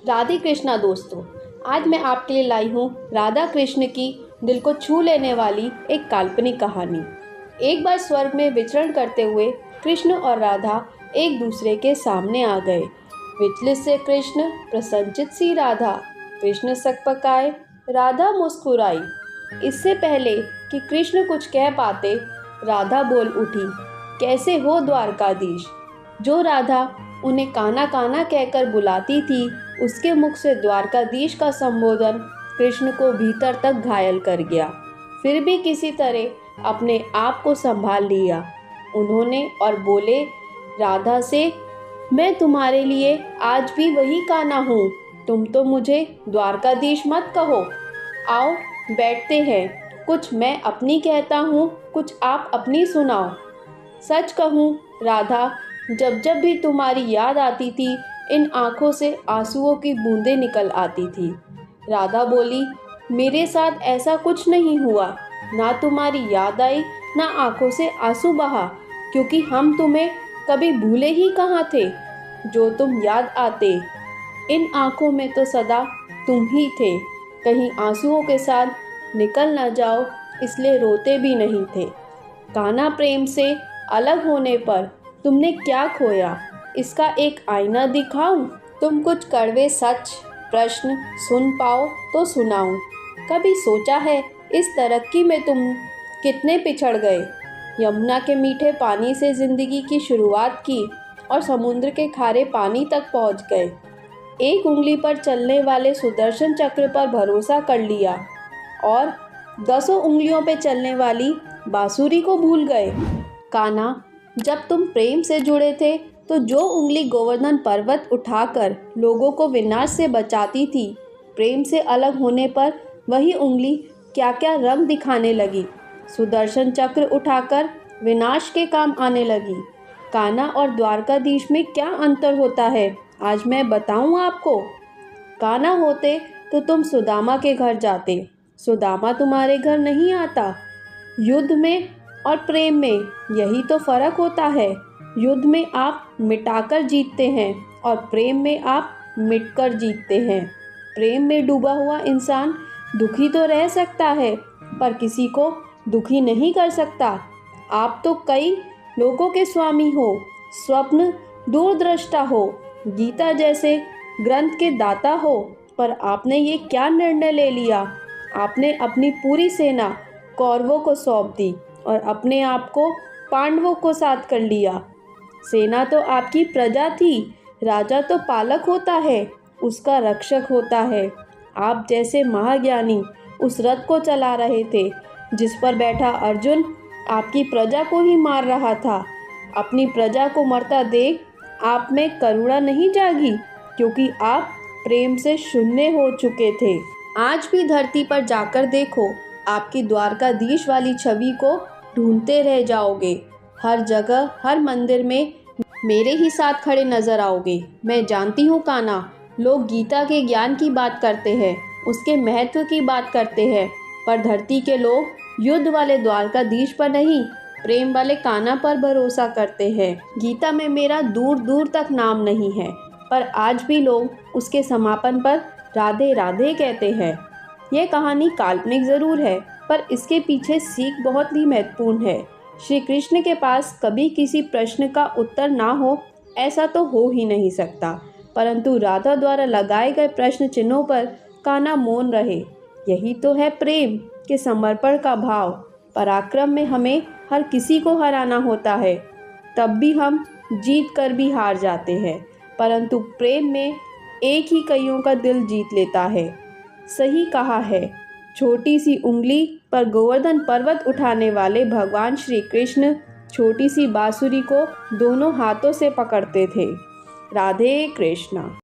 राधे कृष्णा दोस्तों, आज मैं आपके लिए लाई हूँ राधा कृष्ण की दिल को छू लेने वाली एक काल्पनिक कहानी। एक बार स्वर्ग में विचरण करते हुए कृष्ण और राधा एक दूसरे के सामने आ गए। विचलित से कृष्ण, प्रसन्नचित सी राधा। कृष्ण सकपकाए, राधा मुस्कुराई। इससे पहले कि कृष्ण कुछ कह पाते, राधा बोल उठी, कैसे हो द्वारकाधीश। जो राधा उन्हें काना काना कहकर बुलाती थी, उसके मुख से द्वारकाधीश का संबोधन कृष्ण को भीतर तक घायल कर गया। फिर भी किसी तरह अपने आप को संभाल लिया उन्होंने और बोले राधा से, मैं तुम्हारे लिए आज भी वही काना हूँ। तुम तो मुझे द्वारकाधीश मत कहो। आओ बैठते हैं, कुछ मैं अपनी कहता हूँ, कुछ आप अपनी सुनाओ। सच कहूँ राधा, जब जब भी तुम्हारी याद आती थी, इन आँखों से आंसुओं की बूंदें निकल आती थी। राधा बोली, मेरे साथ ऐसा कुछ नहीं हुआ। ना तुम्हारी याद आई, ना आँखों से आंसू बहा, क्योंकि हम तुम्हें कभी भूले ही कहाँ थे। जो तुम याद आते, इन आँखों में तो सदा तुम ही थे। कहीं आंसुओं के साथ निकल ना जाओ, इसलिए रोते भी नहीं थे। कान्हा, प्रेम से अलग होने पर तुमने क्या खोया, इसका एक आईना दिखाऊं। तुम कुछ कड़वे सच प्रश्न सुन पाओ तो सुनाऊं। कभी सोचा है इस तरक्की में तुम कितने पिछड़ गए। यमुना के मीठे पानी से जिंदगी की शुरुआत की और समुद्र के खारे पानी तक पहुंच गए। एक उंगली पर चलने वाले सुदर्शन चक्र पर भरोसा कर लिया और 10 उंगलियों पे चलने वाली बांसुरी को भूल गए। कान्हा, जब तुम प्रेम से जुड़े थे तो जो उंगली गोवर्धन पर्वत उठाकर लोगों को विनाश से बचाती थी, प्रेम से अलग होने पर वही उंगली क्या क्या रंग दिखाने लगी। सुदर्शन चक्र उठाकर विनाश के काम आने लगी। कान्हा और द्वारकाधीश में क्या अंतर होता है, आज मैं बताऊं आपको। कान्हा होते तो तुम सुदामा के घर जाते, सुदामा तुम्हारे घर नहीं आता। युद्ध में और प्रेम में यही तो फर्क होता है। युद्ध में आप मिटाकर जीतते हैं और प्रेम में आप मिटकर जीतते हैं। प्रेम में डूबा हुआ इंसान दुखी तो रह सकता है, पर किसी को दुखी नहीं कर सकता। आप तो कई लोगों के स्वामी हो, स्वप्न दूरदृष्टा हो, गीता जैसे ग्रंथ के दाता हो, पर आपने ये क्या निर्णय ले लिया। आपने अपनी पूरी सेना कौरवों को सौंप दी और अपने आप को पांडवों को साथ कर लिया। सेना तो आपकी प्रजा थी, राजा तो पालक होता है, उसका रक्षक होता है। आप जैसे महाज्ञानी उस रथ को चला रहे थे जिस पर बैठा अर्जुन आपकी प्रजा को ही मार रहा था। अपनी प्रजा को मरता देख आप में करुणा नहीं जागी, क्योंकि आप प्रेम से शून्य हो चुके थे। आज भी धरती पर जाकर देखो, आपकी द्वारकाधीश वाली छवि को ढूंढते रह जाओगे। हर जगह, हर मंदिर में मेरे ही साथ खड़े नजर आओगे। मैं जानती हूँ कान्हा, लोग गीता के ज्ञान की बात करते हैं, उसके महत्व की बात करते हैं, पर धरती के लोग युद्ध वाले द्वारकाधीश पर नहीं, प्रेम वाले कान्हा पर भरोसा करते हैं। गीता में मेरा दूर दूर तक नाम नहीं है, पर आज भी लोग उसके समापन पर राधे राधे कहते हैं। यह कहानी काल्पनिक जरूर है, पर इसके पीछे सीख बहुत ही महत्वपूर्ण है। श्री कृष्ण के पास कभी किसी प्रश्न का उत्तर ना हो, ऐसा तो हो ही नहीं सकता, परंतु राधा द्वारा लगाए गए प्रश्न चिन्हों पर कान्हा मौन रहे। यही तो है प्रेम के समर्पण का भाव। पराक्रम में हमें हर किसी को हराना होता है, तब भी हम जीत कर भी हार जाते हैं, परंतु प्रेम में एक ही कईयों का दिल जीत लेता है। सही कहा है, छोटी सी उंगली पर गोवर्धन पर्वत उठाने वाले भगवान श्री कृष्ण छोटी सी बांसुरी को दोनों हाथों से पकड़ते थे। राधे कृष्णा।